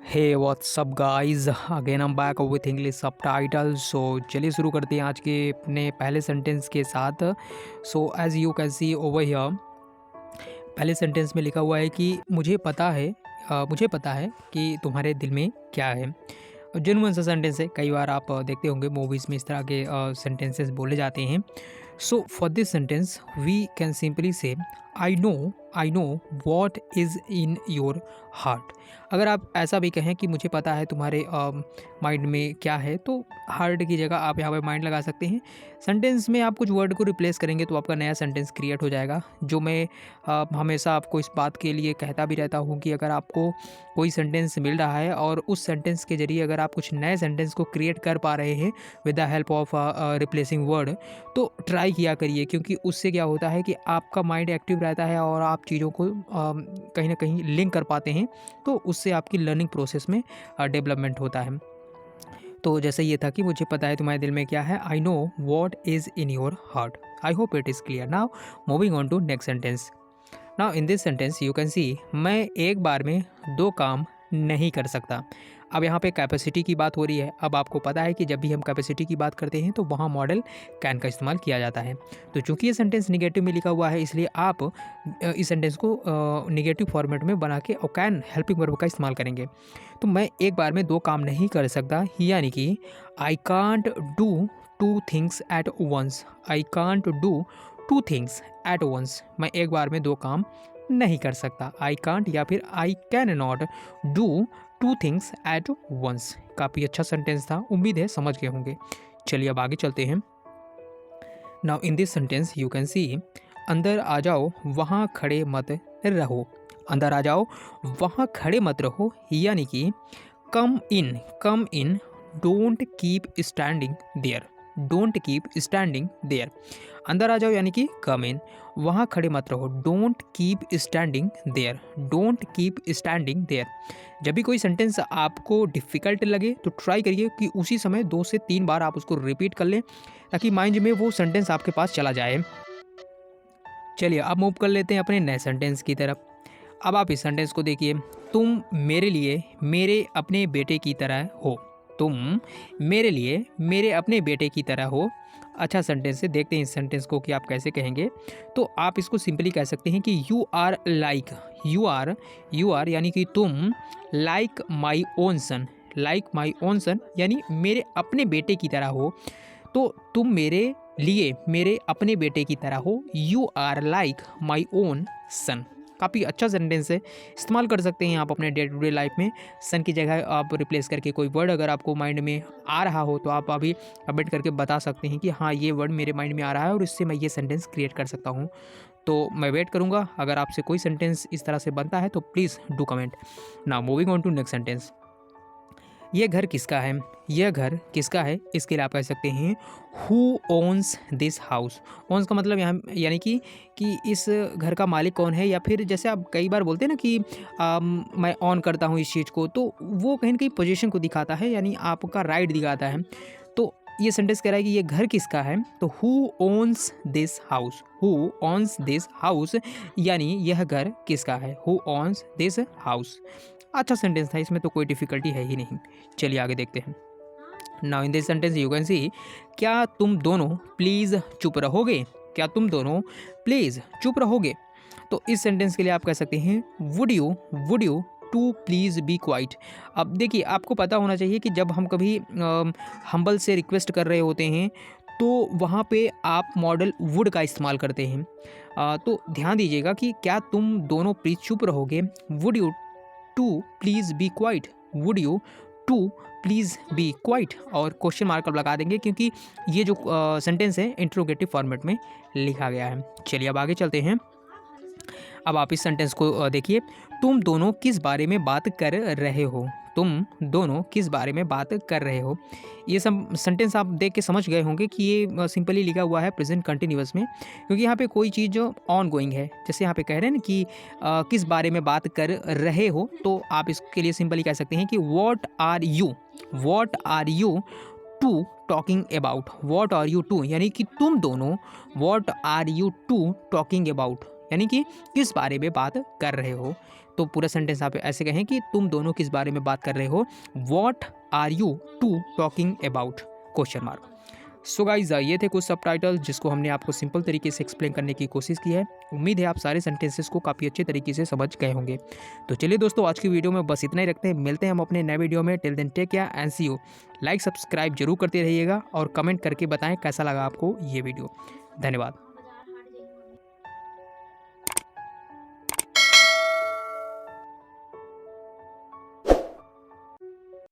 हे WhatsApp guys, again हम back with English subtitle. सो चलिए शुरू करते हैं आज के अपने पहले सेंटेंस के साथ। So as you can see over here, पहले सेंटेंस में लिखा हुआ है कि मुझे पता है कि तुम्हारे दिल में क्या है। जेन्युइन सा सेंटेंस है। कई बार आप देखते होंगे मूवीज़ में इस तरह के सेंटेंसेस बोले जाते हैं। So for this sentence we can simply say I know what is in your heart. अगर आप ऐसा भी कहें कि मुझे पता है तुम्हारे माइंड में क्या है, तो हार्ट की जगह आप यहाँ पे माइंड लगा सकते हैं। सेंटेंस में आप कुछ वर्ड को रिप्लेस करेंगे तो आपका नया सेंटेंस क्रिएट हो जाएगा। जो मैं हमेशा आपको इस बात के लिए कहता भी रहता हूँ कि अगर आपको कोई सेंटेंस मिल रहा है और उस सेंटेंस के जरिए अगर आप कुछ नए सेंटेंस को क्रिएट कर पा रहे हैं with the help of replacing word, तो ट्राई किया करिए। क्योंकि उससे क्या होता है कि आपका माइंड एक्टिव रहता है और आप चीज़ों को कहीं ना कहीं लिंक कर पाते हैं, तो उससे आपकी लर्निंग प्रोसेस में डेवलपमेंट होता है। तो जैसे ये था कि मुझे पता है तुम्हारे दिल में क्या है। I know what is in your heart. I hope it is clear. Now moving on to next sentence. Now in this sentence you can see, मैं एक बार में दो काम नहीं कर सकता। अब यहाँ पे कैपेसिटी की बात हो रही है। अब आपको पता है कि जब भी हम कैपेसिटी की बात करते हैं तो वहाँ मॉडल कैन का इस्तेमाल किया जाता है। तो चूंकि ये सेंटेंस निगेटिव में लिखा हुआ है, इसलिए आप इस सेंटेंस को निगेटिव फॉर्मेट में बना के और कैन हेल्पिंग वर्ब का इस्तेमाल करेंगे। तो मैं एक बार में दो काम नहीं कर सकता, यानी कि I can't do two things at once. I can't do two things at once. मैं एक बार में दो काम नहीं कर सकता। आई कांट या फिर I can not do two things at once. काफ़ी अच्छा सेंटेंस था, उम्मीद है समझ गए होंगे। चलिए अब आगे चलते हैं। Now in this sentence you can सी, अंदर आ जाओ वहाँ खड़े मत रहो। अंदर आ जाओ वहाँ खड़े मत रहो, यानी कि come in don't keep standing there. Don't keep standing there. अंदर आ जाओ यानी कि कम इन, वहाँ खड़े मत रहो। Don't keep standing there. Don't keep standing there. जब भी कोई सेंटेंस आपको डिफ़िकल्ट लगे तो ट्राई करिए कि उसी समय 2 से 3 बार आप उसको रिपीट कर लें, ताकि माइंड में वो सेंटेंस आपके पास चला जाए। चलिए अब मूव कर लेते हैं अपने नए सेंटेंस की तरफ। अब आप इस सेंटेंस को देखिए। तुम मेरे लिए मेरे अपने बेटे की तरह हो। तुम मेरे लिए मेरे अपने बेटे की तरह हो। अच्छा सेंटेंस है। देखते हैं इस सेंटेंस को कि आप कैसे कहेंगे। तो आप इसको सिंपली कह सकते हैं कि you are like, you are यानी कि तुम, like my own son. Like my own son यानी मेरे अपने बेटे की तरह हो। तो तुम मेरे लिए मेरे अपने बेटे की तरह हो। You are like my own son. काफ़ी अच्छा सेंटेंस है, इस्तेमाल कर सकते हैं आप अपने डे टू डे लाइफ में। सन की जगह आप रिप्लेस करके कोई वर्ड अगर आपको माइंड में आ रहा हो तो आप अभी कमेंट करके बता सकते हैं कि हाँ ये वर्ड मेरे माइंड में आ रहा है और इससे मैं ये सेंटेंस क्रिएट कर सकता हूँ। तो मैं वेट करूँगा। अगर आपसे कोई सेंटेंस इस तरह से बनता है तो please do comment. Now moving on to next sentence. ये घर किसका है। यह घर किसका है, इसके लिए आप कह सकते हैं who owns this house. Owns का मतलब यहाँ यानी कि इस घर का मालिक कौन है, या फिर जैसे आप कई बार बोलते हैं ना कि मैं ऑन करता हूँ इस चीज़ को, तो वो कहीं ना कहीं पोजीशन को दिखाता है, यानी आपका राइट दिखाता है। तो ये सेंटेंस कह रहा है कि ये घर किसका है, तो who owns this house. Who owns this house यानी यह घर किसका है। Who owns this house. अच्छा सेंटेंस था, इसमें तो कोई डिफिकल्टी है ही नहीं। चलिए आगे देखते हैं। Now in this sentence you can सी, क्या तुम दोनों प्लीज़ चुप रहोगे। क्या तुम दोनों प्लीज़ चुप रहोगे। तो इस सेंटेंस के लिए आप कह सकते हैं would you two please be quiet. अब देखिए आपको पता होना चाहिए कि जब हम कभी हम्बल से रिक्वेस्ट कर रहे होते हैं तो वहाँ पे आप मॉडल वुड का इस्तेमाल करते हैं। तो ध्यान दीजिएगा कि क्या तुम दोनों प्लीज़ चुप रहोगे। Would you two please be quiet. Would you two please be quiet और क्वेश्चन मार्क अब लगा देंगे, क्योंकि ये जो सेंटेंस है इंट्रोगेटिव फॉर्मेट में लिखा गया है। चलिए अब आगे चलते हैं। अब आप इस सेंटेंस को देखिए। तुम दोनों किस बारे में बात कर रहे हो। तुम दोनों किस बारे में बात कर रहे हो। ये सब सेंटेंस आप देख के समझ गए होंगे कि ये सिंपली लिखा हुआ है प्रेजेंट कंटिन्यूअस में, क्योंकि यहाँ पे कोई चीज़ जो ऑन गोइंग है। जैसे यहाँ पे कह रहे हैं ना कि किस बारे में बात कर रहे हो, तो आप इसके लिए सिंपली कह सकते हैं कि what are you two talking about. What are you two यानी कि तुम दोनों, what are you two talking about यानी कि किस बारे में बात कर रहे हो। तो पूरा सेंटेंस आप ऐसे कहें कि तुम दोनों किस बारे में बात कर रहे हो, what are you two talking about, question mark. So guys ये थे कुछ सबटाइटल जिसको हमने आपको सिंपल तरीके से एक्सप्लेन करने की कोशिश की है। उम्मीद है आप सारे सेंटेंसेस को काफ़ी अच्छे तरीके से समझ गए होंगे। तो चलिए दोस्तों, आज की वीडियो में बस इतना ही रखते हैं, मिलते हैं हम अपने नए वीडियो में। Till then take care and see you. Like subscribe जरूर करते रहिएगा और कमेंट करके बताएं कैसा लगा आपको ये वीडियो। धन्यवाद।